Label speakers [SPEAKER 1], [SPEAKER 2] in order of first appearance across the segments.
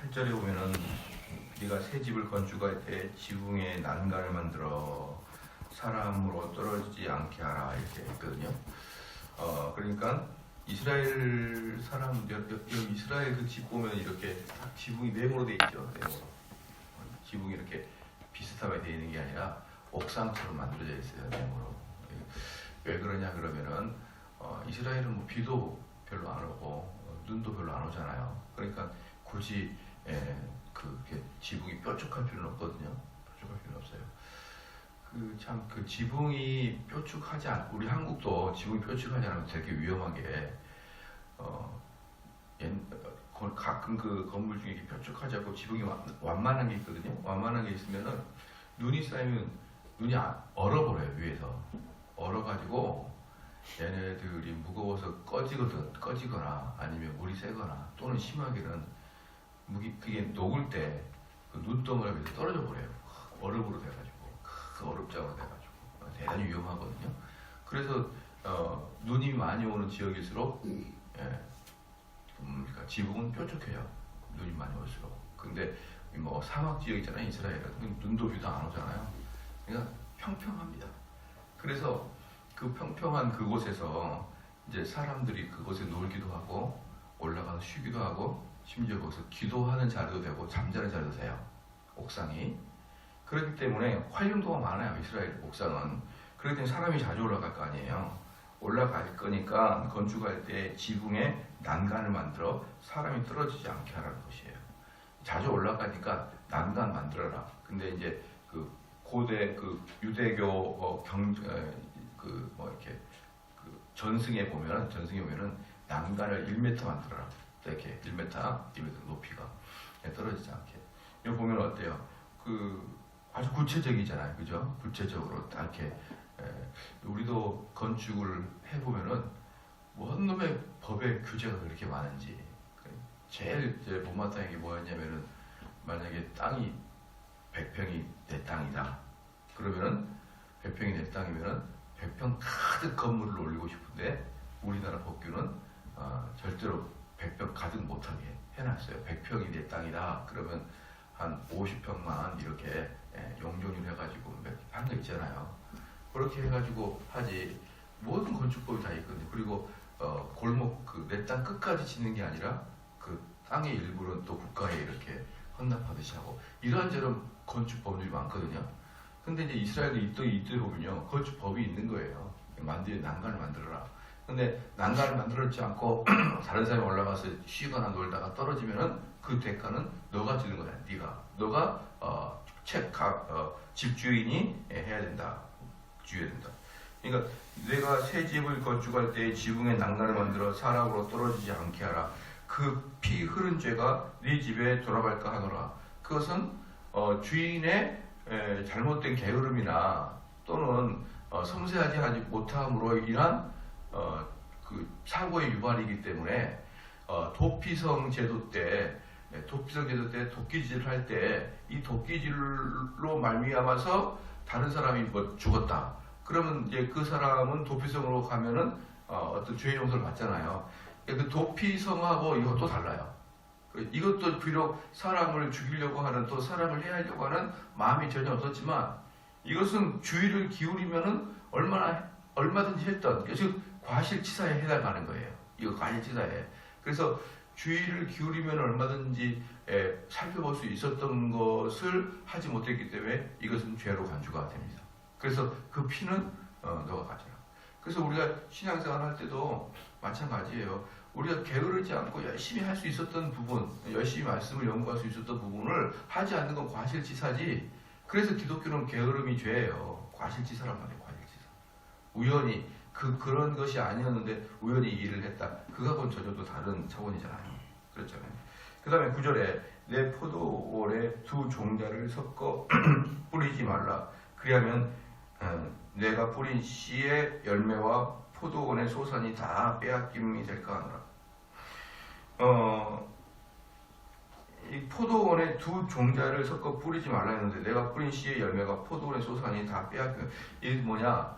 [SPEAKER 1] 8절에 보면은 네가 새 집을 건축할 때 지붕에 난간을 만들어 사람으로 떨어지지 않게 하라 이렇게 했거든요. 그러니까 이스라엘 사람 여기 이스라엘 그 집 보면 이렇게 딱 지붕이 네모로 돼 있죠. 네모로. 지붕이 이렇게 비슷하게 돼 있는 게 아니라 옥상처럼 만들어져 있어요. 네모로. 왜 그러냐 그러면은 이스라엘은 뭐 비도 별로 안 오고 눈도 별로 안 오잖아요. 그러니까 굳이 그게 지붕이 뾰족할 필요는 없거든요. 뾰족할 필요는 없어요. 그 지붕이 뾰족하지 않, 우리 한국도 지붕이 뾰족하지 않으면 되게 위험하게 가끔 그 건물 중에 뾰족하지 않고 지붕이 완만한 게 있거든요. 완만한 게 있으면은 눈이 쌓이면 눈이 얼어버려요. 위에서 얼어가지고 얘네들이 무거워서 꺼지거나 아니면 물이 새거나 또는 심하게는 그게 녹을 때 그 눈덩어리가 밑에 떨어져 버려요. 얼음으로 돼가지고 그 얼음장으로 돼가지고 대단히 위험하거든요. 그래서 눈이 많이 오는 지역일수록 그러니까 지붕은 뾰족해요. 눈이 많이 올수록. 근데 뭐 사막 지역 있잖아요. 이스라엘은 눈도 비도 안 오잖아요. 그러니까 평평합니다. 그래서 그 평평한 그곳에서 이제 사람들이 그곳에 놀기도 하고 올라가서 쉬기도 하고 심지어 거기서 기도하는 자리도 되고 잠자는 자리도 돼요. 옥상이. 그렇기 때문에 활용도가 많아요. 이스라엘 옥상은. 그렇기 때문에 사람이 자주 올라갈 거 아니에요. 올라갈 거니까 건축할 때 지붕에 난간을 만들어 사람이 떨어지지 않게 하라는 것이에요. 자주 올라가니까 난간 만들어라. 근데 이제 그 고대 그 유대교 전승에 보면은 난간을 1m 만들어라. 이렇게 1m 높이가 떨어지지 않게. 이거 보면 어때요? 아주 구체적이잖아요, 그죠? 구체적으로 이렇게 우리도 건축을 해보면은 뭔 놈의 법의 규제가 그렇게 많은지. 제일 못마땅한 게 뭐였냐면은 만약에 땅이 100평이 내 땅이다. 그러면은 100평이 내 땅이면은 100평 가득 건물을 올리고 싶은데 우리나라 법규는 절대로 100평 가득 못하게 해놨어요. 100평이 내 땅이다. 그러면 한 50평만 이렇게 용적률 해가지고 하는 거 있잖아요. 그렇게 해가지고 하지. 모든 건축법이 다 있거든요. 그리고 골목 내 땅 끝까지 짓는 게 아니라 그 땅의 일부는 또 국가에 이렇게 헌납하듯이 하고 이런저런 건축법들이 많거든요. 근데 이제 이스라엘도 이때 보면요 건축법이 있는 거예요. 난간을 만들어라. 근데 난간을 만들었지 않고 다른 사람이 올라가서 쉬거나 놀다가 떨어지면은 그 대가는 너가 지는 거야. 너가 집주인이 해야 된다. 주어야 된다. 그러니까 내가 새 집을 건축할 때 지붕에 난간을 만들어 사람으로 떨어지지 않게 하라. 그 피 흐른 죄가 네 집에 돌아갈까 하노라. 그것은 주인의 잘못된 게으름이나 또는 섬세하지 못함으로 인한 그 사고의 유발이기 때문에 도피성 제도 때 도끼질을 할 때 이 도끼질로 말미암아서 다른 사람이 뭐 죽었다. 그러면 이제 그 사람은 도피성으로 가면은 어떤 죄의 용서를 받잖아요. 그 도피성하고 이것도 달라요. 이것도 비록 사람을 죽이려고 하는 또 사람을 해하려고 하는 마음이 전혀 없었지만 이것은 주의를 기울이면은 얼마든지 했던 즉 과실치사에 해당하는 거예요. 이거 과실치사에. 그래서 주의를 기울이면 얼마든지 살펴볼 수 있었던 것을 하지 못했기 때문에 이것은 죄로 간주가 됩니다. 그래서 그 피는 너가 가져라. 그래서 우리가 신앙생활 할 때도 마찬가지예요. 우리가 게으르지 않고 열심히 할 수 있었던 부분, 열심히 말씀을 연구할 수 있었던 부분을 하지 않는 건 과실치사지. 그래서 기독교는 게으름이 죄예요. 과실치사란 말이에요. 과실치사. 우연히 그런 것이 아니었는데 우연히 일을 했다. 그거하고는 전혀 또 다른 차원이잖아요. 그렇잖아요. 그 다음에 9절에 내 포도원에 두 종자를 섞어 뿌리지 말라. 그리하면 내가 뿌린 씨의 열매와 포도원의 소산이 다 빼앗김이 될까 하노라. 이 포도원에 두 종자를 섞어 뿌리지 말라 했는데 내가 뿌린 씨의 열매가 포도원의 소산이 다 빼앗김. 이게 뭐냐?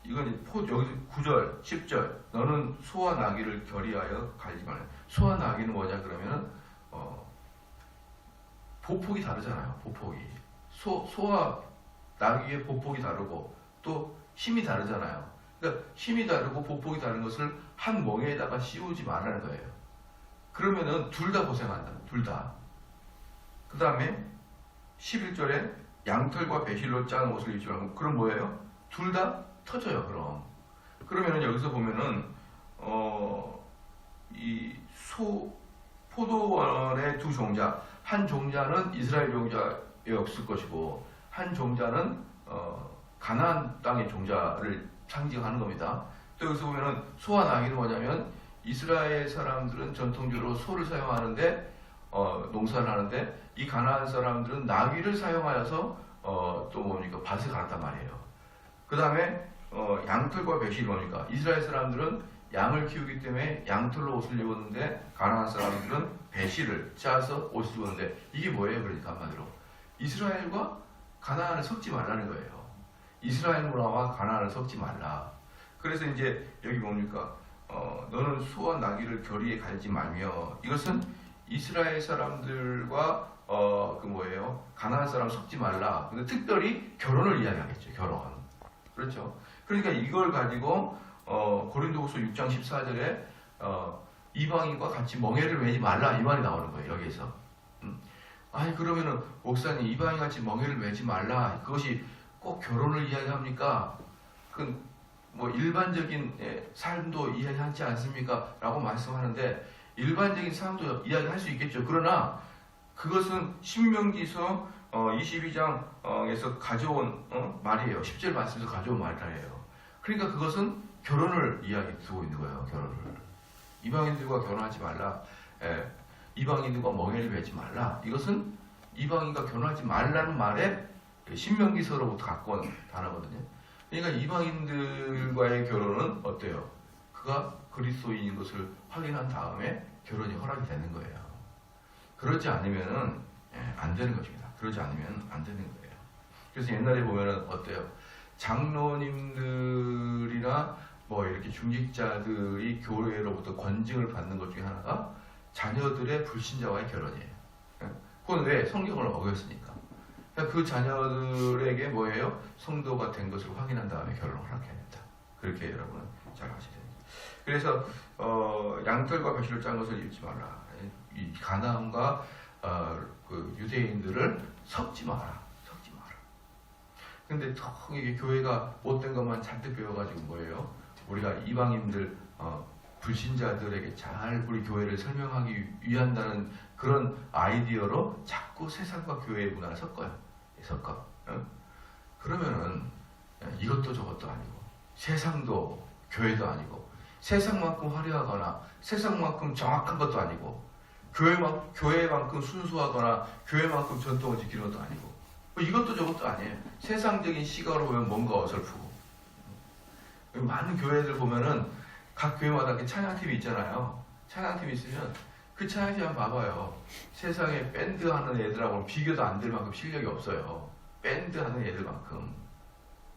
[SPEAKER 1] 이건 여기 9절, 10절 너는 소와 나귀를 결의하여 갈지 말라. 소와 나귀는 뭐냐 그러면은 보폭이 다르잖아요. 보폭이. 소와 나귀의 보폭이 다르고 또 힘이 다르잖아요. 그러니까 힘이 다르고 보폭이 다른 것을 한 멍에다가 씌우지 말라는 거예요. 그러면은 둘 다 고생한다. 둘 다. 그 다음에 11절에 양털과 배실로 짠 옷을 입지 말고, 그럼 뭐예요? 둘 다 터져요. 그러면은 여기서 보면은 이 포도원의 두 종자, 한 종자는 이스라엘 종자에 없을 것이고 한 종자는 가나안 땅의 종자를 상징하는 겁니다. 또 여기서 보면은 소와 나귀는 뭐냐면, 이스라엘 사람들은 전통적으로 소를 사용하는데 농사를 하는데, 이 가나안 사람들은 나귀를 사용하여서 또 뭡니까, 밭을 갈았단 말이에요. 그 다음에 양털과 배실이 뭡니까, 이스라엘 사람들은 양을 키우기 때문에 양털로 옷을 입었는데 가나안 사람들은 배실을 짜서 옷을 입었는데, 이게 뭐예요? 그러니까 한마디로 이스라엘과 가나안을 섞지 말라는 거예요. 이스라엘 문화와 가나안을 섞지 말라. 그래서 이제 여기 뭡니까, 너는 소와 나귀를 결의에 갈지 말며, 이것은 이스라엘 사람들과 그 뭐예요, 가나안 사람 섞지 말라. 근데 특별히 결혼을 이야기하겠죠. 결혼. 그렇죠. 그러니까 이걸 가지고 고린도후서 6장 14절에 이방인과 같이 멍에를 매지 말라, 이 말이 나오는 거예요. 여기에서. 아니 그러면은 목사님, 이방인 같이 멍에를 매지 말라, 그것이 꼭 결혼을 이야기합니까? 그 뭐 일반적인 삶도 이야기하지 않습니까? 라고 말씀하는데, 일반적인 삶도 이야기할 수 있겠죠. 그러나 그것은 신명기서 22장에서 가져온 말이에요. 10절 말씀에서 가져온 말이에요. 그러니까 그것은 결혼을 이야기 두고 있는 거예요. 결혼을. 이방인들과 결혼하지 말라. 이방인들과 멍에를 매지 말라. 이것은 이방인과 결혼하지 말라는 말에 신명기서로부터 갖고 온 단어거든요. 그러니까 이방인들과의 결혼은 어때요? 그가 그리스도인인 것을 확인한 다음에 결혼이 허락이 되는 거예요. 그러지 않으면은 안 되는 것입니다. 그러지 않으면 안 되는 거예요. 그래서 옛날에 보면은 어때요? 장로님들이나 뭐 이렇게 중직자들이 교회로부터 권징을 받는 것 중에 하나가 자녀들의 불신자와의 결혼이에요. 그건 왜? 성경을 어겼으니까. 그 자녀들에게 뭐예요? 성도가 된 것을 확인한 다음에 결혼을 허락해야 된다. 그렇게 여러분은 잘 아셔야 됩니다. 그래서 양털과 배실을 짠 것을 입지 말라. 이 가나안과 그 유대인들을 섞지 마라. 섞지 마라. 근데 턱 이게 교회가 못된 것만 잔뜩 배워가지고 뭐예요? 우리가 이방인들 불신자들에게 잘 우리 교회를 설명하기 위한다는 그런 아이디어로 자꾸 세상과 교회의 문화를 섞어요. 섞어. 그러면은 이것도 저것도 아니고, 세상도 교회도 아니고, 세상만큼 화려하거나 세상만큼 정확한 것도 아니고, 교회만큼 순수하거나 교회만큼 전통을 지키는 것도 아니고, 이것도 저것도 아니에요. 세상적인 시각으로 보면 뭔가 어설프고. 많은 교회들 보면은 각 교회마다 이렇게 찬양팀이 있잖아요. 찬양팀이 있으면 그 찬양팀 한번 봐봐요. 세상에 밴드 하는 애들하고는 비교도 안 될 만큼 실력이 없어요. 밴드 하는 애들만큼.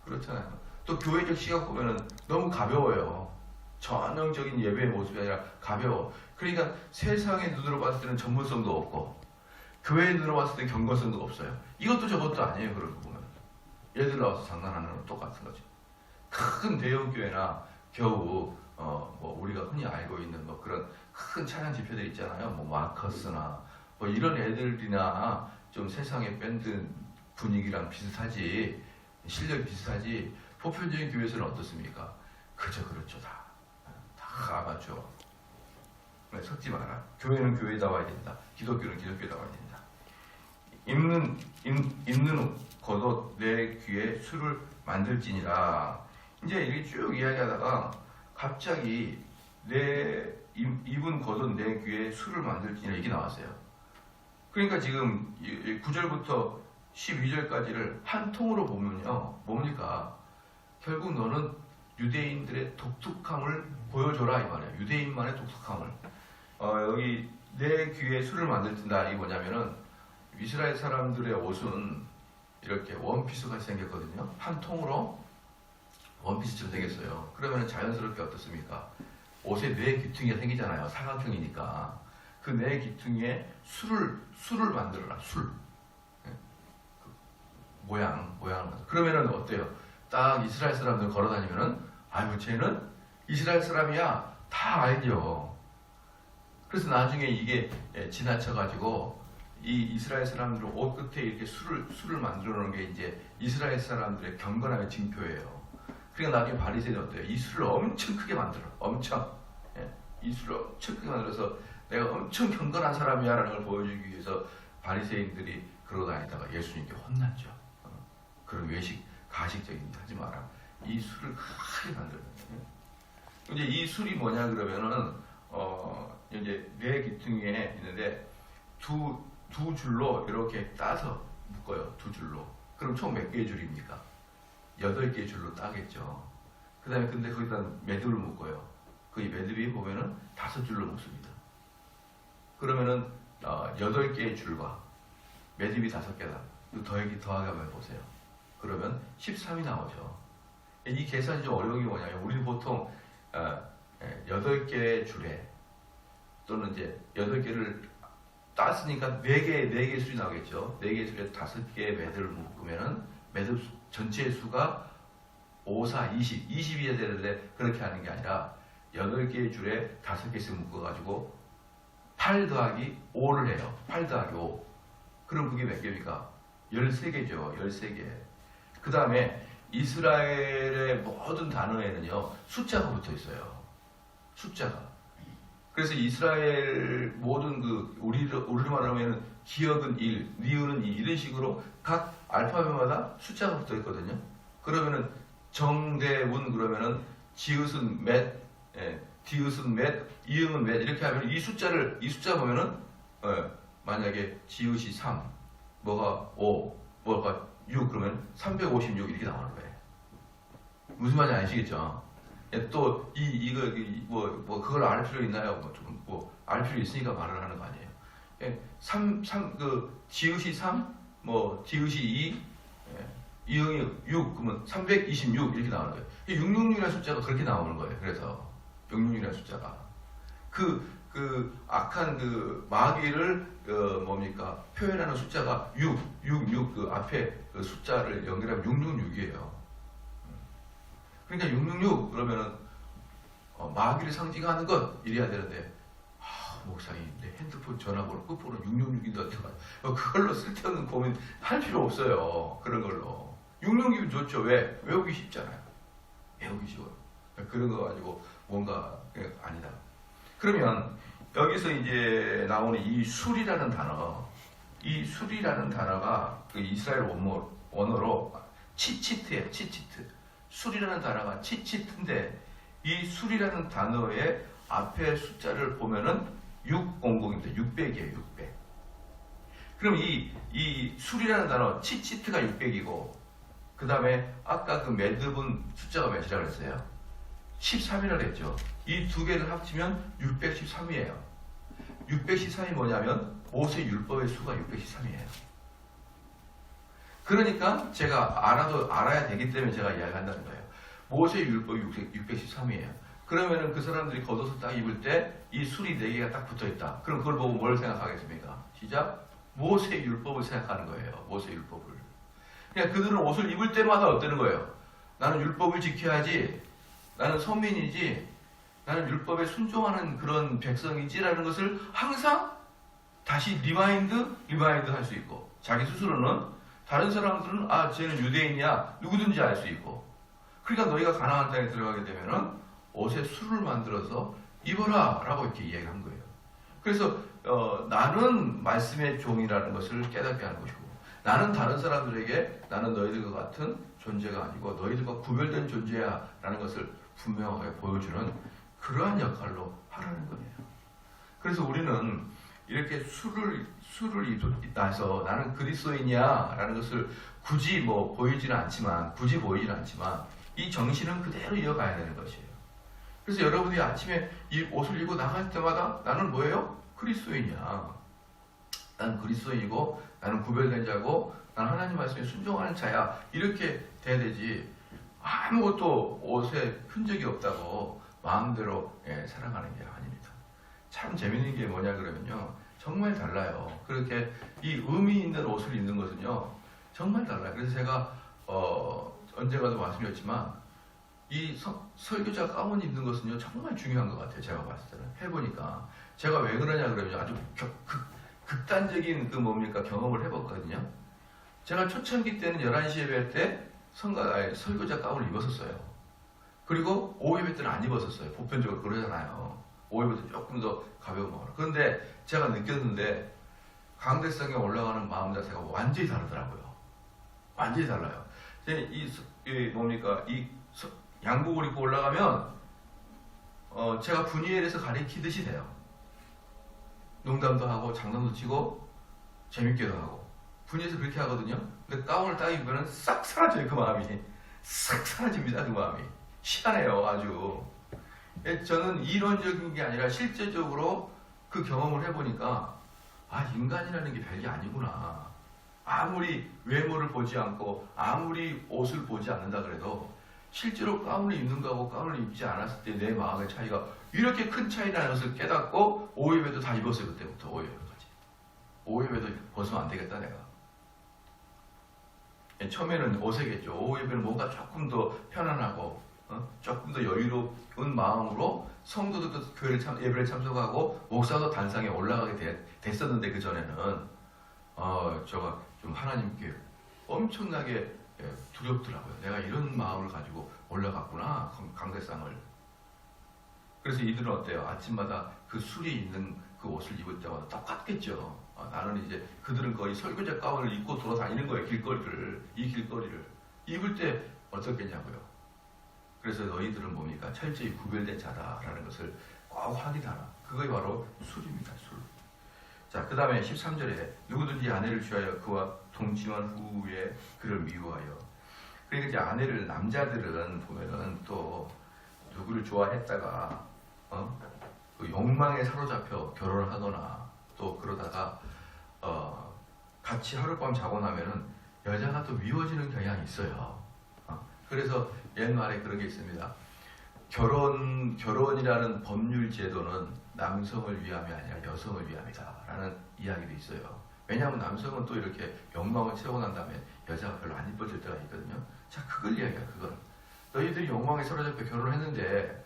[SPEAKER 1] 그렇잖아요. 또 교회적 시각 보면은 너무 가벼워요. 전형적인 예배의 모습이 아니라 가벼워. 그러니까 세상의 눈으로 봤을 때는 전문성도 없고, 교회의 눈으로 봤을 때는 경건성도 없어요. 이것도 저것도 아니에요. 그러고 보면 얘들 나와서 장난하는 건 똑같은 거죠. 큰 대형 교회나 겨우 뭐 우리가 흔히 알고 있는 뭐 그런 큰 찬양 집회들 있잖아요. 뭐 마커스나 뭐 이런 애들이나 좀 세상의 밴드 분위기랑 비슷하지, 실력이 비슷하지, 보편적인 교회에서는 어떻습니까? 그저 그렇죠. 다 아마추어. 섞지 마라. 교회는 교회다워야 된다. 기독교는 기독교다워야 된다. 입는 겉옷 내 귀에 술을 만들지니라. 이제 이렇게 쭉 이야기하다가 갑자기 내 입은 겉옷 내 귀에 술을 만들지니라 이게 나왔어요. 그러니까 지금 9절부터 12절까지를 한 통으로 보면요, 뭡니까? 결국 너는 유대인들의 독특함을 보여줘라 이 말이에요. 유대인만의 독특함을. 여기 내 귀에 술을 만들든다. 이게 뭐냐면은 이스라엘 사람들의 옷은 이렇게 원피스가 생겼거든요. 한 통으로 원피스처럼 생겼어요. 그러면 자연스럽게 어떻습니까? 옷에 네 귀퉁이가 생기잖아요. 사각형이니까. 그 그 내 기퉁에 술을 만들어라. 술. 예. 그 모양을 만들어. 그러면은 어때요? 딱 이스라엘 사람들 걸어다니면은 아유 쟤는 이스라엘 사람이야. 다 알죠. 그래서 나중에 이게 지나쳐가지고 이 이스라엘 사람들 옷 끝에 이렇게 술을 만들어 놓은 게 이제 이스라엘 사람들의 경건함의 징표예요. 그러니까 나중에 바리새인은 어때요? 이 술을 엄청 크게 만들어. 엄청. 예? 이 술을 엄청 크게 만들어서 내가 엄청 경건한 사람이야라는 걸 보여주기 위해서 바리새인들이 그러고 다니다가 예수님께 혼났죠. 그런 외식, 가식적인 일 하지 마라. 이 술을 크게 만들어. 이제 이 술이 뭐냐 그러면은 이제 뇌 기퉁에 있는데 두 줄로 이렇게 따서 묶어요. 두 줄로. 그럼 총 몇 개의 줄입니까? 8개의 줄로 따겠죠. 그 다음에 근데 거기다 매듭을 묶어요. 그 매듭이 보면은 5줄로 묶습니다. 그러면은 8개의 줄과 매듭이 5개다. 더하게 보세요. 그러면 13이 나오죠. 이 계산이 좀 어려운 게 뭐냐면 우리는 보통 8개의 줄에 또는 이제 8개를 땄으니까 4개의 술이 나오겠죠. 4개의 술에 5개의 매듭을 묶으면은 매듭 전체의 수가 5, 4, 20, 20이어야 되는데 그렇게 하는 게 아니라 8개의 줄에 5개씩 묶어가지고 8 더하기 5를 해요. 8 더하기 5. 그럼 그게 몇 개입니까? 13개죠. 13개. 그 다음에 이스라엘의 모든 단어에는요, 숫자가 붙어 있어요. 숫자가. 그래서 이스라엘 모든 우리로 말하면 기억은 1, 니은은 2, 이런 식으로 각 알파벳마다 숫자가 붙어 있거든요. 그러면은 정대운 그러면은 지읒은 몇, 디귿은 몇, 이응은 몇 이렇게 하면 이 숫자 보면은 만약에 지읒이 3, 뭐가 5, 뭐가 6 그러면 356 이렇게 나오는 거예요. 무슨 말인지 아시겠죠? 또 이거 그걸 알 필요 있나요? 알 필요 있으니까 말을 하는 거 아니에요. 지읒이 3, 디귿이 2, 이응이 6 그러면 326 이렇게 나오는 거예요. 666이라는 숫자가 그렇게 나오는 거예요. 그래서 666이라는 숫자가 그 악한 마귀를 표현하는 숫자가 6 그 앞에 그 숫자를 연결하면 666이에요. 그러니까 666 그러면은 마귀를 상징하는 것 이래야 되는데 목사님 내 핸드폰 전화번호 끝번호 666인데 그걸로 쓸데없는 고민 할 필요 없어요. 그런 걸로 666이면 좋죠. 왜? 외우기 쉽잖아요. 외우기 쉬워요. 그런 거 가지고 뭔가 아니다. 그러면 여기서 이제 나오는 이 술이라는 단어가 그 이스라엘 원어로 치치트예요. 치치트. 술이라는 단어가 치치트인데 이 술이라는 단어의 앞에 숫자를 보면은 600입니다. 600이에요. 600. 그럼 이 술이라는 단어 치치트가 600이고 그 다음에 아까 그 매듭은 숫자가 몇이라고 했어요? 13이라고 했죠. 이 두 개를 합치면 613이에요. 613이 뭐냐면 모세 율법의 수가 613이에요. 그러니까 제가 알아야 되기 때문에 제가 이야기한다는 거예요. 모세 율법이 613이에요. 그러면은 그 사람들이 겉옷을 딱 입을 때 이 술이 4개가 딱 붙어 있다. 그럼 그걸 보고 뭘 생각하겠습니까? 시작. 모세 율법을 생각하는 거예요. 모세 율법을. 그냥 그들은 옷을 입을 때마다 어때는 거예요? 나는 율법을 지켜야지. 나는 선민이지. 나는 율법에 순종하는 그런 백성이지라는 것을 항상 다시 리마인드 할 수 있고 자기 스스로는 다른 사람들은 쟤는 유대인이야 누구든지 알 수 있고 그러니까 너희가 가나안 땅에 들어가게 되면은 옷에 술을 만들어서 입어라 라고 이렇게 이야기한 거예요. 그래서 나는 말씀의 종이라는 것을 깨닫게 하는 것이고 나는 다른 사람들에게 나는 너희들과 같은 존재가 아니고 너희들과 구별된 존재야 라는 것을 분명하게 보여주는 그러한 역할로 하라는 거예요. 그래서 우리는 이렇게 술을 나서 나는 그리스도인이야 라는 것을 굳이 보이지는 않지만 이 정신은 그대로 이어가야 되는 것이에요. 그래서 여러분이 아침에 이 옷을 입고 나갈 때마다 나는 뭐예요? 그리스도인이야. 나는 그리스도인이고 나는 구별된 자고 나는 하나님 말씀에 순종하는 자야. 이렇게 돼야 되지. 아무것도 옷에 흔적이 없다고 마음대로 살아가는 게 아닙니다. 참 재밌는 게 뭐냐 그러면요. 정말 달라요. 그렇게 이 의미 있는 옷을 입는 것은요. 정말 달라요. 그래서 제가 언젠가도 말씀드렸지만 이 설교자 가운 입는 것은요. 정말 중요한 것 같아요. 제가 봤을 때는. 해보니까. 제가 왜 그러냐 그러면 아주 극단적인 그 뭡니까 경험을 해봤거든요. 제가 초창기 때는 11시 예배 때 설교자 가운을 입었었어요. 그리고 오후 예배 때는 안 입었었어요. 보편적으로 그러잖아요. 오후 예배 때 조금 더 가벼운 마음으로. 그런데 제가 느꼈는데 강대성에 올라가는 마음 자세가 완전히 다르더라고요. 완전히 달라요. 이 뭡니까 이 양복을 입고 올라가면 제가 분이엘에서 가리키듯이 돼요. 농담도 하고 장난도 치고 재밌게도 하고 분이엘에서 그렇게 하거든요. 근데 가운을 딱 입으면 싹 사라져요. 그 마음이 싹 사라집니다. 그 마음이 희한해요. 아주. 저는 이론적인 게 아니라 실제적으로 그 경험을 해보니까 인간이라는 게 별게 아니구나. 아무리 외모를 보지 않고 아무리 옷을 보지 않는다 그래도 실제로 가운을 입는 거하고 가운을 입지 않았을 때 내 마음의 차이가 이렇게 큰 차이라는 것을 깨닫고 오후 예배도 다 입었어요. 그때부터 오후 예배까지. 오후 예배도 벗으면 안 되겠다 내가. 처음에는 어색했죠. 오후 예배는 뭔가 조금 더 편안하고 조금 더 여유로운 마음으로 성도들도 예배를 참석하고 목사도 단상에 올라가게 됐었는데 그 전에는 제가 좀 하나님께 엄청나게 두렵더라고요. 내가 이런 마음을 가지고 올라갔구나 강대상을. 그래서 이들은 어때요? 아침마다 그 술이 있는 그 옷을 입을 때마다 똑같겠죠. 나는 이제 그들은 거의 설교자 가운을 입고 돌아다니는 거예요. 이 길거리를 입을 때 어떻겠냐고요. 그래서 너희들은 뭡니까? 철저히 구별된 자다라는 것을 꼭 확인하라. 그것이 바로 술입니다. 술. 자, 그 다음에 13절에 누구든지 아내를 취하여 그와 동침한 후에 그를 미워하여. 그러니까 이제 아내를 남자들은 보면은 또 누구를 좋아했다가 그 욕망에 사로잡혀 결혼을 하거나 또 그러다가 같이 하룻밤 자고 나면은 여자가 또 미워지는 경향이 있어요. 그래서 옛말에 그런 게 있습니다. 결혼이라는 법률 제도는 남성을 위함이 아니라 여성을 위함이다 라는 이야기도 있어요. 왜냐하면 남성은 또 이렇게 욕망을 채우고 난 다음에 여자가 별로 안 이뻐질 때가 있거든요. 자, 그걸 이야기야. 그걸 너희들이 욕망에 사로잡혀 결혼을 했는데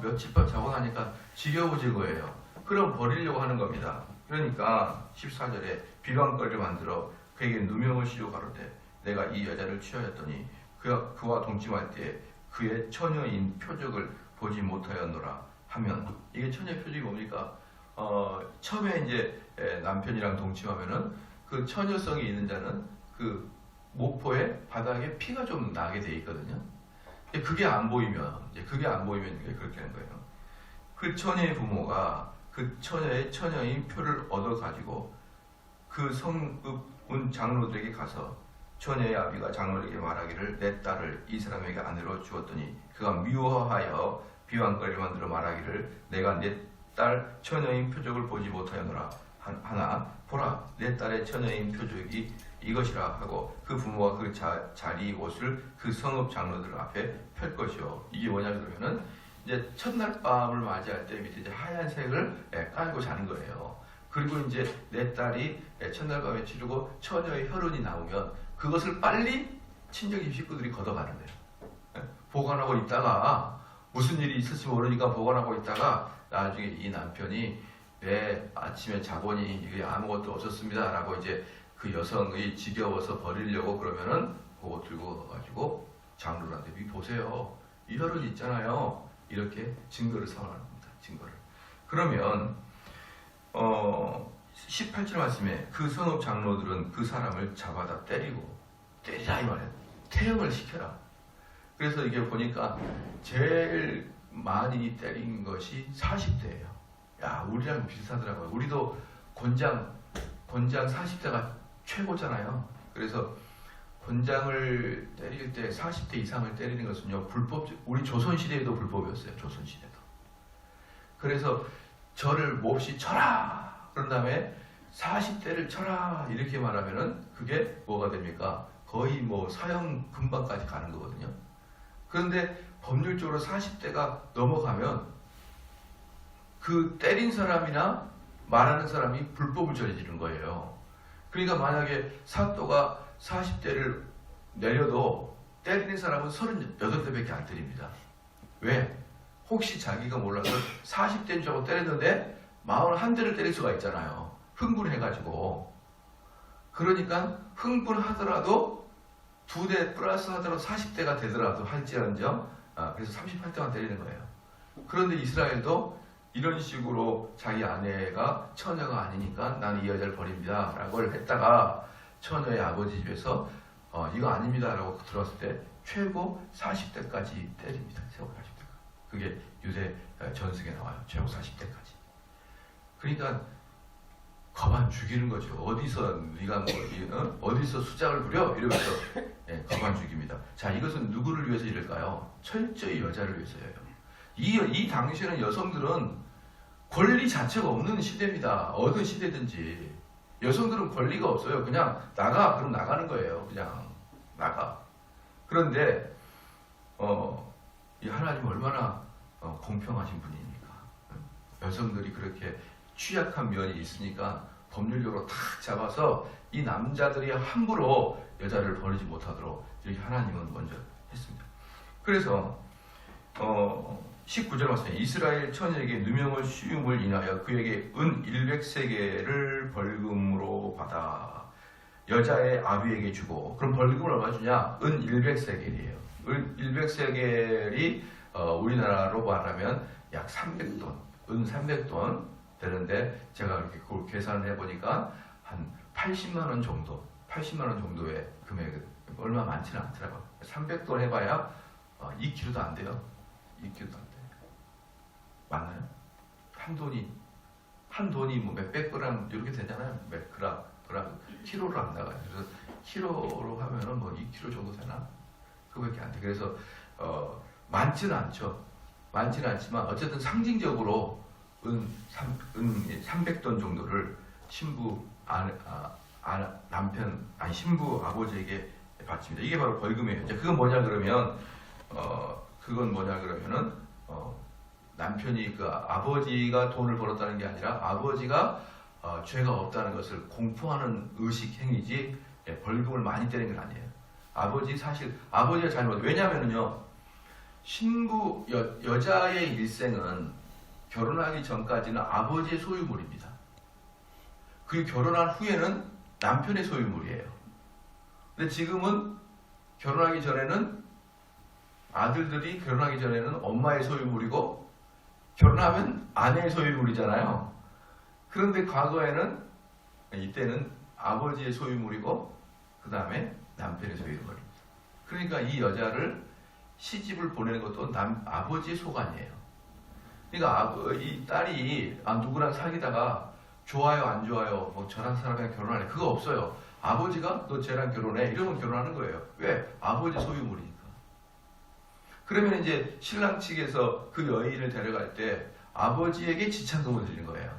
[SPEAKER 1] 며칠 밤 자고 나니까 지겨워진 거예요. 그럼 버리려고 하는 겁니다. 그러니까 14절에 비방거리를 만들어 그에게 누명을 씌우고 가로되 내가 이 여자를 취하였더니 그와 동침할 때 그의 처녀인 표적을 보지 못하였노라 하면, 이게 처녀의 표적이 뭡니까? 처음에 이제 남편이랑 동침하면은 그 처녀성이 있는 자는 그 모포에 바닥에 피가 좀 나게 돼 있거든요. 그게 안 보이면 이제 그렇게 하는 거예요. 그 처녀의 부모가 그 처녀의 처녀인 표를 얻어 가지고 그 성읍 장로들에게 가서 처녀의 아비가 장로에게 말하기를 내 딸을 이 사람에게 아내로 주었더니 그가 미워하여 비방거리를 만들어 말하기를 내가 내 딸 처녀인 표적을 보지 못하였노라 하나 보라 내 딸의 처녀인 표적이 이것이라 하고 그 부모가 그 자리 옷을 그 성읍 장로들 앞에 펼 것이요. 이게 뭐냐 그러면은 이제 첫날 밤을 맞이할 때 밑에 이제 하얀색을 깔고 자는 거예요. 그리고 이제 내 딸이 첫날 밤에 치르고 처녀의 혈흔이 나오면 그것을 빨리 친정 식구들이 걷어가는 거예요. 보관하고 있다가 무슨 일이 있을지 모르니까 보관하고 있다가 나중에 이 남편이 아침에 자보니 이게 아무것도 없었습니다 라고 이제 그 여성의 지겨워서 버리려고 그러면은 그거 들고 가가지고 장로한테 보세요. 이 혈흔 있잖아요. 이렇게 증거를 삼아는 겁니다. 증거를. 그러면 18절 말씀에 그 성읍 장로들은 그 사람을 잡아다 때리라 이 말이에요. 태형을 시켜라. 그래서 이게 보니까 제일 많이 때린 것이 40대예요. 야, 우리랑 비슷하더라고요. 우리도 곤장 40대가 최고잖아요. 그래서 곤장을 때릴 때 40대 이상을 때리는 것은요, 우리 조선시대에도 불법이었어요. 조선시대도. 그래서 저를 몹시 쳐라! 그런 다음에 40대를 쳐라! 이렇게 말하면은 그게 뭐가 됩니까? 거의 뭐 사형 금방까지 가는 거거든요. 그런데 법률적으로 40대가 넘어가면 그 때린 사람이나 말하는 사람이 불법을 저지르는 거예요. 그러니까 만약에 사또가 40대를 내려도 때리는 사람은 38대밖에 안 때립니다. 왜? 혹시 자기가 몰라서 40대인 줄 알고 때렸는데 41대를 때릴 수가 있잖아요. 흥분해가지고. 그러니까 흥분하더라도 2대 플러스 하더라도 40대가 되더라도 할지언정 그래서 38대만 때리는 거예요. 그런데 이스라엘도 이런 식으로 자기 아내가 처녀가 아니니까 나는 이 여자를 버립니다 라고 했다가 처녀의 아버지 집에서 이거 아닙니다 라고 들어왔을 때 최고 40대까지 때립니다. 최고 40대까지. 그게 유대 전승에 나와요. 최고 40대까지. 그러니까 거만 죽이는 거죠. 어디서 네가 뭐 어디서 수작을 부려? 이러면서 거만 죽입니다. 자, 이것은 누구를 위해서 이럴까요? 철저히 여자를 위해서예요. 이 당시에는 여성들은 권리 자체가 없는 시대입니다. 어느 시대든지 여성들은 권리가 없어요. 그냥 나가 그럼 나가는 거예요. 그냥 나가. 그런데 이 하나님 얼마나 공평하신 분이니까 여성들이 그렇게 취약한 면이 있으니까 법률적으로 탁 잡아서 이 남자들이 함부로 여자를 버리지 못하도록 이렇게 하나님은 먼저 했습니다. 그래서 19절 말씀에 이스라엘 처녀에게 누명을 씌움을 인하여 그에게 은 100세겔을 벌금으로 받아 여자의 아비에게 주고. 그럼 벌금을 얼마 주냐? 은 100세겔이에요. 은 100세겔이 우리나라로 말하면 약 300돈, 은 300돈 되는데 제가 이렇게 그걸 계산을 해보니까 한 80만 원 정도, 80만 원 정도의 금액은 얼마 많지는 않더라고요. 300돈 해봐야 2kg도 안 돼요. 2kg도 안 돼요. 맞나요? 한 돈이 뭐 몇백 그램 이렇게 되잖아요. 몇 그램, 키로로 안 나가요. 그래서 키로로 하면은 뭐 2kg 정도 되나? 그거밖에 안 돼. 그래서 많지는 않죠. 많지는 않지만 어쨌든 상징적으로 은 300돈 정도를 신부 남편 신부 아버지에게 바칩니다. 이게 바로 벌금이에요. 이제 그건 뭐냐 그러면은 남편이 그 아버지가 돈을 벌었다는 게 아니라 아버지가 죄가 없다는 것을 공포하는 의식 행위지 벌금을 많이 때리는 건 아니에요. 사실 아버지가 잘못. 왜냐하면요 신부 여자의 일생은 결혼하기 전까지는 아버지의 소유물입니다. 그 결혼한 후에는 남편의 소유물이에요. 근데 지금은 결혼하기 전에는 아들들이 결혼하기 전에는 엄마의 소유물이고 결혼하면 아내의 소유물이잖아요. 그런데 과거에는 이때는 아버지의 소유물이고 그 다음에 남편의 소유물입니다. 그러니까 이 여자를 시집을 보내는 것도 아버지의 소관이에요. 그러니까 이 딸이 누구랑 사귀다가 좋아요 안 좋아요 뭐 저랑 사람이랑 결혼하네 그거 없어요. 아버지가 너 쟤랑 결혼해 이러면 결혼하는 거예요. 왜? 아버지 소유물이니까. 그러면 이제 신랑 측에서 그 여인을 데려갈 때 아버지에게 지참금을 드리는 거예요.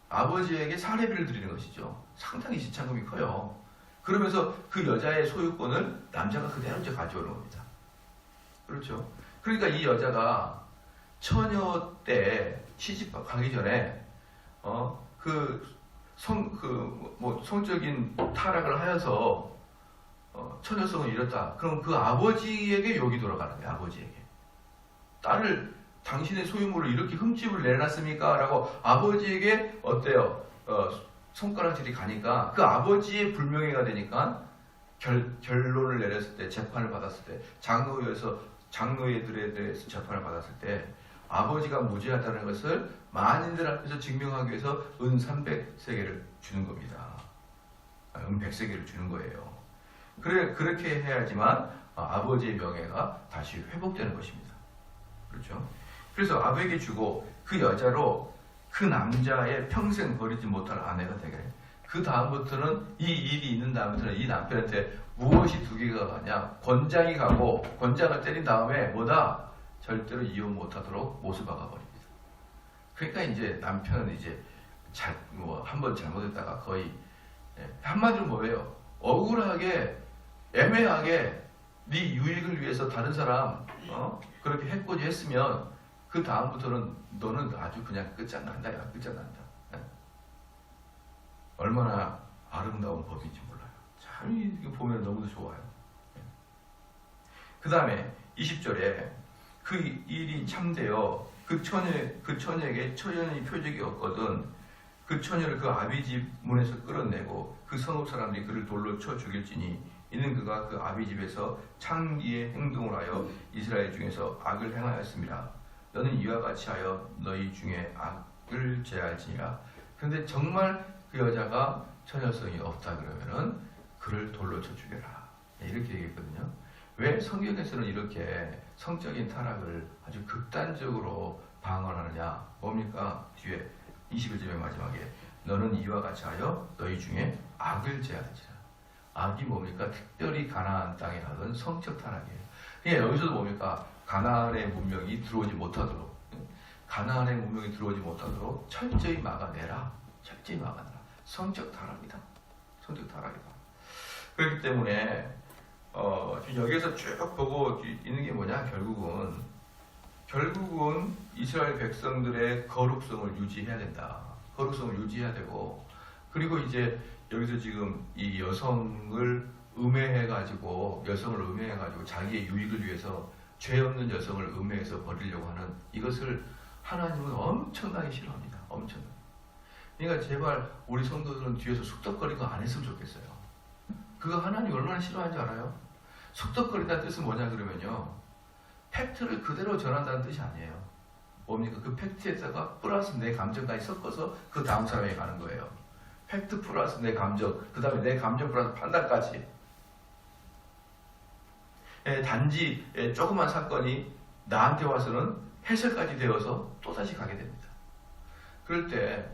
[SPEAKER 1] 아버지에게 사례비를 드리는 것이죠. 상당히 지참금이 커요. 그러면서 그 여자의 소유권을 남자가 그대로 이제 가져오는 겁니다. 그렇죠? 그러니까 이 여자가 처녀 때 시집 가기 전에 성적인 타락을 하여서 처녀성을 잃었다. 그럼 그 아버지에게 욕이 돌아가는 거예요. 아버지에게. 딸을 당신의 소유물을 이렇게 흠집을 내놨습니까? 라고 아버지에게 어때요? 손가락질이 가니까 그 아버지의 불명예가 되니까 결론을 내렸을 때 재판을 받았을 때 장로회들에 대해서 재판을 받았을 때 아버지가 무죄하다는 것을 만인들 앞에서 증명하기 위해서 은 300세겔을 주는 겁니다. 은 100세겔을 주는 거예요. 그렇게 해야지만 아버지의 명예가 다시 회복되는 것입니다. 그렇죠? 그래서 아버지에게 주고 그 여자로 그 남자의 평생 버리지 못할 아내가 되게 해요. 그 다음부터는 이 일이 있는 다음부터는 이 남편한테 무엇이 두 개가 가냐? 권장이 가고 권장을 때린 다음에 뭐다? 절대로 이혼 못하도록 못을 박아버립니다. 그러니까 이제 남편은 이제 한번 잘못했다가 거의 한마디로 뭐예요? 억울하게 애매하게 네 유익을 위해서 다른 사람 그렇게 해코지 했으면 그 다음부터는 너는 아주 그냥 끝장난다. 야, 끝장난다. 예? 얼마나 아름다운 법인지 몰라요. 참 이거 보면 너무도 좋아요. 예. 그 다음에 20절에 그 일이 참되어 그 처녀에게 처녀의 표적이 없거든 그 처녀를 그 아비집 문에서 끌어내고 그 성읍 사람들이 그를 돌로 쳐 죽일지니 이는 그가 그 아비집에서 창기의 행동을 하여 이스라엘 중에서 악을 행하였습니다. 너는 이와 같이 하여 너희 중에 악을 제할지니라. 그런데 정말 그 여자가 처녀성이 없다 그러면은 그를 돌로 쳐 죽여라. 이렇게 얘기했거든요. 왜 성경에서는 이렇게 성적인 타락을 아주 극단적으로 방언하느냐? 뭡니까? 뒤에 21절의 마지막에 너는 이와 같이 하여 너희 중에 악을 제할지라. 악이 뭡니까? 특별히 가나안 땅에 하던 성적 타락이에요. 그러니까 여기서도 뭡니까? 가나안의 문명이 들어오지 못하도록 가나안의 문명이 들어오지 못하도록 철저히 막아내라. 철저히 막아내라. 성적 타락이다. 성적 타락이다. 그렇기 때문에 지금 여기에서 쭉 보고 있는 게 뭐냐? 결국은 이스라엘 백성들의 거룩성을 유지해야 된다. 거룩성을 유지해야 되고 그리고 이제 여기서 지금 이 여성을 음해해가지고 자기의 유익을 위해서 죄 없는 여성을 음해해서 버리려고 하는 이것을 하나님은 엄청나게 싫어합니다. 엄청나게. 그러니까 제발 우리 성도들은 뒤에서 숙덕거리고 안 했으면 좋겠어요. 그거 하나님 얼마나 싫어하는지 알아요? 숙덕거린다는 뜻은 뭐냐 그러면요. 팩트를 그대로 전한다는 뜻이 아니에요. 뭡니까? 그 팩트에다가 플러스 내 감정까지 섞어서 그 다음 사람에게 가는 거예요. 팩트 플러스 내 감정, 그 다음에 내 감정 플러스 판단까지. 단지 조그만 사건이 나한테 와서는 해설까지 되어서 또다시 가게 됩니다. 그럴 때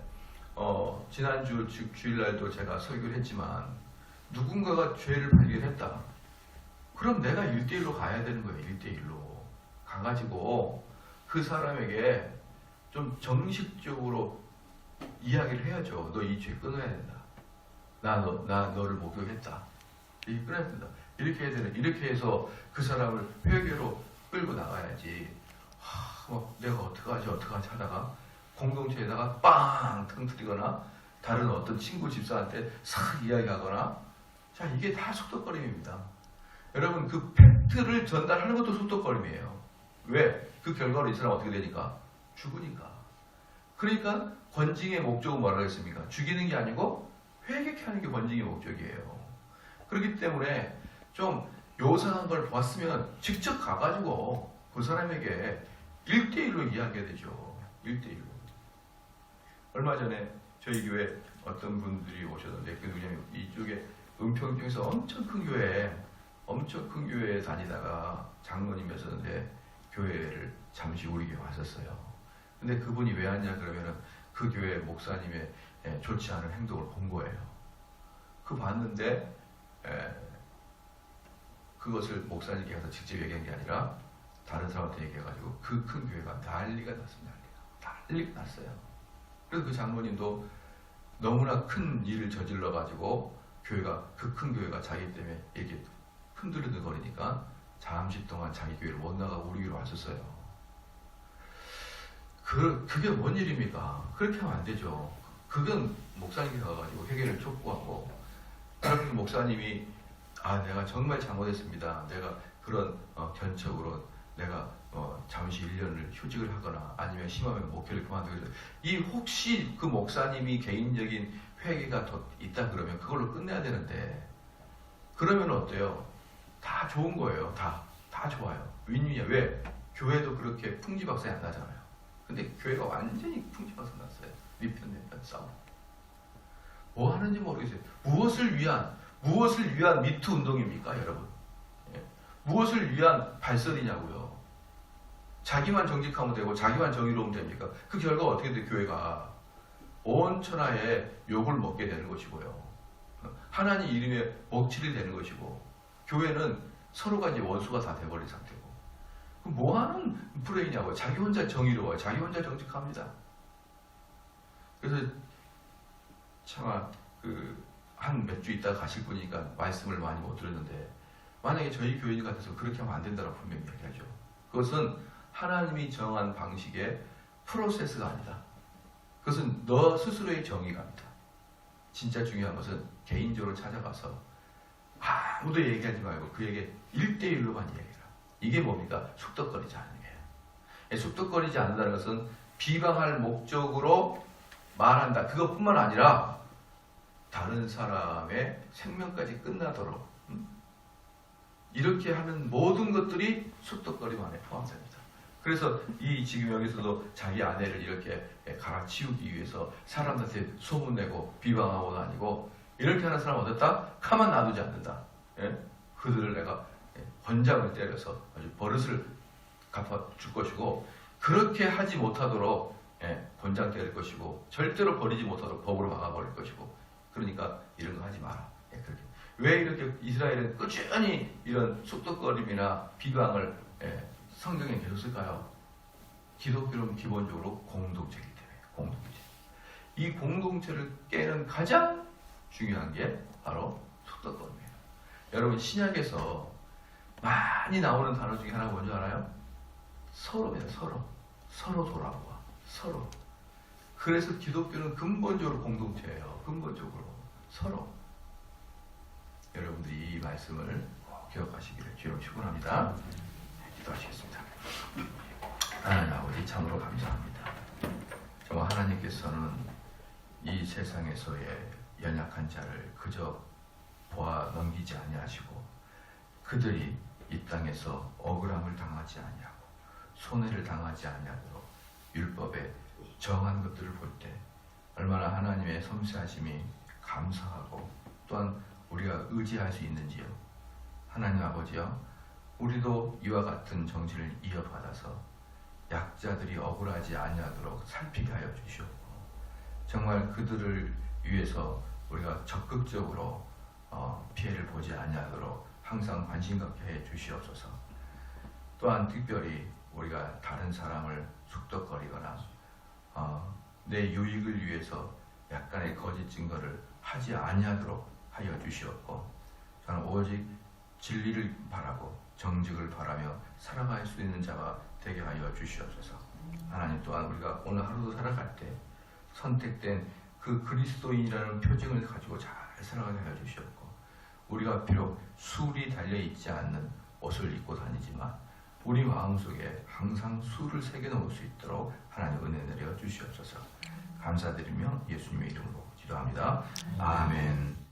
[SPEAKER 1] 지난주 주일날도 제가 설교를 했지만 누군가가 죄를 발견했다. 그럼 내가 1대1로 가야 되는 거예요. 1대1로. 가가지고 그 사람에게 좀 정식적으로 이야기를 해야죠. 너 이 죄 끊어야 된다. 나 너를 목욕했다. 이 끊어야 된다. 이렇게 해야 되는. 이렇게 해서 그 사람을 회개로 끌고 나가야지. 내가 어떡하지 하다가 공동체에다가 빵 터뜨리거나 다른 어떤 친구 집사한테 싹 이야기하거나 자 이게 다 속독거림입니다. 여러분 그 팩트를 전달하는 것도 속독거림이에요. 왜? 그 결과로 이 사람 어떻게 되니까? 죽으니까. 그러니까 권징의 목적은 뭐라고 했습니까? 죽이는 게 아니고 회개케 하는 게 권징의 목적이에요. 그렇기 때문에 좀 요상한 걸 봤으면 직접 가가지고 그 사람에게 1대1로 이야기해야 되죠. 1대1로. 얼마 전에 저희 교회 어떤 분들이 오셨는데 그 누구냐면 이쪽에 은평 중에서 엄청 큰 교회에 다니다가 장로님이었었는데 교회를 잠시 우리 교회 왔었어요. 근데 그분이 왜 왔냐 그러면은 그 교회 목사님의 좋지 않은 행동을 본 거예요. 그 봤는데 그것을 목사님께 가서 직접 얘기한 게 아니라 다른 사람한테 얘기해가지고 그 큰 교회가 난리가 났습니다. 난리가 났어요. 그래서 그 장로님도 너무나 큰 일을 저질러가지고 교회가 그 큰 교회가 자기 때문에 이렇게 흔들흔들거리니까 잠시 동안 자기 교회를 못 나가고 우리 교회로 왔었어요. 그게 뭔 일입니까? 그렇게 하면 안 되죠. 그건 목사님이 가가지고 회개를 촉구하고 그러면 목사님이 내가 정말 잘못했습니다. 내가 그런 견책으로 내가 잠시 1년을 휴직을 하거나 아니면 심하면 목회를 그만두게 돼서 이 혹시 그 목사님이 개인적인 회개가 더 있다 그러면 그걸로 끝내야 되는데 그러면 어때요? 다 좋은 거예요. 다 좋아요. 윈윈이야. 왜? 교회도 그렇게 풍지박산이 안 나잖아요. 근데 교회가 완전히 풍지박산 났어요. 니편 싸움. 뭐 하는지 모르겠어요. 무엇을 위한 미투 운동입니까, 여러분? 무엇을 위한 발설이냐고요. 자기만 정직하면 되고 자기만 정의로우면 됩니까? 그 결과 어떻게 돼? 교회가 온 천하에 욕을 먹게 되는 것이고요. 하나님 이름에 먹칠이 되는 것이고 교회는 서로가 이제 원수가 다 돼버린 상태고 그럼 뭐하는 프레이냐고요. 자기 혼자 정의로워요. 자기 혼자 정직합니다. 그래서 차마 한 몇 주 있다가 가실 분이니까 말씀을 많이 못 들었는데 만약에 저희 교인 같아서 그렇게 하면 안 된다고 분명히 얘기하죠. 그것은 하나님이 정한 방식의 프로세스가 아니다. 그것은 너 스스로의 정의가 아니다. 진짜 중요한 것은 개인적으로 찾아가서 아무도 얘기하지 말고 그에게 1대1로만 얘기해라. 이게 뭡니까? 쑥덕거리지 않는 거예요. 쑥덕거리지 않는다는 것은 비방할 목적으로 말한다. 그것뿐만 아니라 다른 사람의 생명까지 끝나도록 이렇게 하는 모든 것들이 쑥덕거림 안에 포함됩니다. 그래서 이 지금 여기서도 자기 아내를 이렇게 갈아치우기 위해서 사람들한테 소문내고 비방하고 다니고 이렇게 하는 사람 어떻다? 가만 놔두지 않는다. 예? 그들을 내가 권장을 때려서 아주 버릇을 갚아줄 것이고 그렇게 하지 못하도록 권장 때릴 것이고 절대로 버리지 못하도록 법으로 막아버릴 것이고 그러니까 이런 거 하지 마라. 그렇게. 왜 이렇게 이스라엘은 꾸준히 이런 쑥덕거림이나 비방을 성경에 계속 쓸까요? 기독교는 기본적으로 공동체이기 때문에 공동체. 이 공동체를 깨는 가장 중요한 게 바로 쑥덕거림이에요. 여러분 신약에서 많이 나오는 단어 중에 하나가 뭔지 알아요? 서로입니다. 서로 돌아보아. 서로. 그래서 기독교는 근본적으로 공동체예요. 근본적으로 서로. 여러분들이 이 말씀을 기억하시기를 주여 축원합니다. 기도하시겠습니다. 하나님 아버지 참으로 감사합니다. 정말 하나님께서는 이 세상에서의 연약한 자를 그저 보아 넘기지 아니하시고 그들이 이 땅에서 억울함을 당하지 아니하고 손해를 당하지 아니하도록 율법에 정한 것들을 볼 때 얼마나 하나님의 섬세하심이 감사하고 또한 우리가 의지할 수 있는지요. 하나님 아버지여, 우리도 이와 같은 정신을 이어받아서 약자들이 억울하지 아니하도록 살피게 하여 주시옵고 정말 그들을 위해서 우리가 적극적으로 피해를 보지 아니하도록 항상 관심 갖게 해 주시옵소서. 또한 특별히 우리가 다른 사람을 쑥덕거리거나 내 유익을 위해서 약간의 거짓 증거를 하지 아니하도록 하여 주시옵고 저는 오직 진리를 바라고 정직을 바라며 살아갈 수 있는 자가 되게 하여 주시옵소서. 하나님 또한 우리가 오늘 하루도 살아갈 때 선택된 그 그리스도인이라는 표징을 가지고 잘 살아가게 하여 주시옵고 우리가 비록 술이 달려있지 않는 옷을 입고 다니지만 우리 마음속에 항상 술을 새겨놓을 수 있도록 하나님 은혜 내려 주시옵소서. 감사드리며 예수님의 이름으로 기도합니다. 아멘.